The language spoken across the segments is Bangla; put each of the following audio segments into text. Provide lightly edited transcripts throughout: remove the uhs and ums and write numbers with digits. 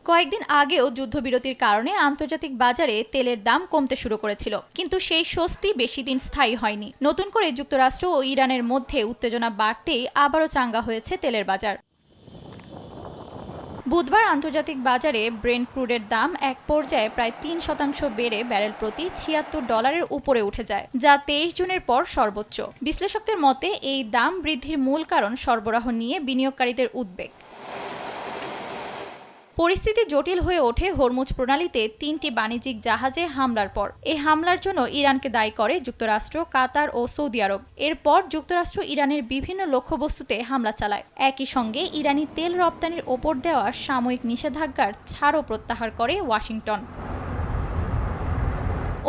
কয়েকদিন আগেও যুদ্ধবিরতির কারণে আন্তর্জাতিক বাজারে তেলের দাম কমতে শুরু করেছিল, কিন্তু সেই স্বস্তি বেশি দিন স্থায়ী হয়নি। নতুন করে যুক্তরাষ্ট্র ও ইরানের মধ্যে উত্তেজনা বাড়তেই আবারও চাঙ্গা হয়েছে তেলের বাজার। বুধবার আন্তর্জাতিক বাজারে ব্রেন্ট ক্রুডের দাম এক পর্যায়ে প্রায় 3% বেড়ে ব্যারেল প্রতি $76 উপরে উঠে যায়, যা 23 জুনের পর সর্বোচ্চ। বিশ্লেষকদের মতে এই দাম বৃদ্ধির মূল কারণ সরবরাহ নিয়ে বিনিয়োগকারীদের উদ্বেগ। পরিস্থিতি জটিল হয়ে ওঠে হরমুজ প্রণালীতে 3টি বাণিজ্যিক জাহাজে হামলার পর। এই হামলার জন্য ইরানকে দায়ী করে যুক্তরাষ্ট্র, কাতার ও সৌদি আরব। এরপর যুক্তরাষ্ট্র ইরানের বিভিন্ন লক্ষ্যবস্তুতে হামলা চালায়। একই সঙ্গে ইরানি তেল রপ্তানির ওপর দেওয়া সাময়িক নিষেধাজ্ঞার ছাড়ও প্রত্যাহার করে ওয়াশিংটন।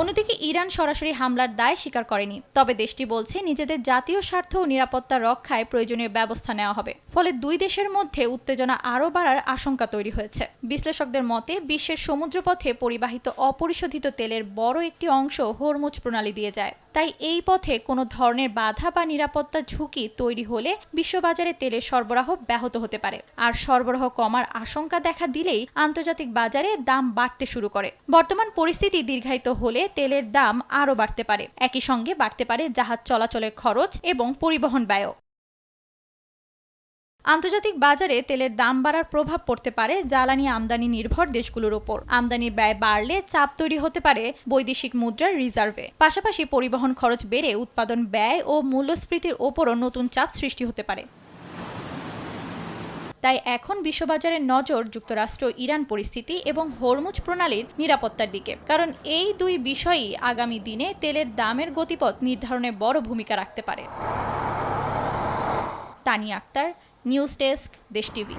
অন্যদিকে ইরান সরাসরি হামলার দায় স্বীকার করেনি, তবে দেশটি বলছে নিজেদের জাতীয় স্বার্থ ও নিরাপত্তা রক্ষায় প্রয়োজনীয় ব্যবস্থা নেওয়া হবে। ফলে দুই দেশের মধ্যে উত্তেজনা আরও বাড়ার আশঙ্কা তৈরি হয়েছে। বিশ্লেষকদের মতে বিশ্বের সমুদ্রপথে পরিবাহিত অপরিশোধিত তেলের বড় একটি অংশ হরমুজ প্রণালী দিয়ে যায়। তাই এই পথে কোনো ধরনের বাধা বা নিরাপত্তা ঝুঁকি তৈরি হলে বিশ্ববাজারে তেলের সরবরাহ ব্যাহত হতে পারে। আর সরবরাহ কমার আশঙ্কা দেখা দিলেই আন্তর্জাতিক বাজারে দাম বাড়তে শুরু করে। বর্তমান পরিস্থিতি দীর্ঘায়িত হলে তেলের দাম আরও বাড়তে পারে। একই সঙ্গে বাড়তে পারে জাহাজ চলাচলের খরচ এবং পরিবহন ব্যয়। আন্তর্জাতিক বাজারে তেলের দাম বাড়ার প্রভাব পড়তে পারে জ্বালানি আমদানি নির্ভর দেশগুলোর উপর। আমদানির ব্যয় বাড়লে চাপ তৈরি হতে পারে বৈদেশিক মুদ্রার রিজার্ভে। পাশাপাশি পরিবহন খরচ বেড়ে উৎপাদন ব্যয় ও মূল্যস্ফীতির ওপরও নতুন চাপ সৃষ্টি হতে পারে। তাই এখন বিশ্ববাজারের নজর যুক্তরাষ্ট্র ইরান পরিস্থিতি এবং হরমুজ প্রণালীর নিরাপত্তার দিকে, কারণ এই দুই বিষয়ই আগামী দিনে তেলের দামের গতিপথ নির্ধারণে বড় ভূমিকা রাখতে পারে। তানিয়া আক্তার, নিউজ ডেস্ক, দেশ টিভি।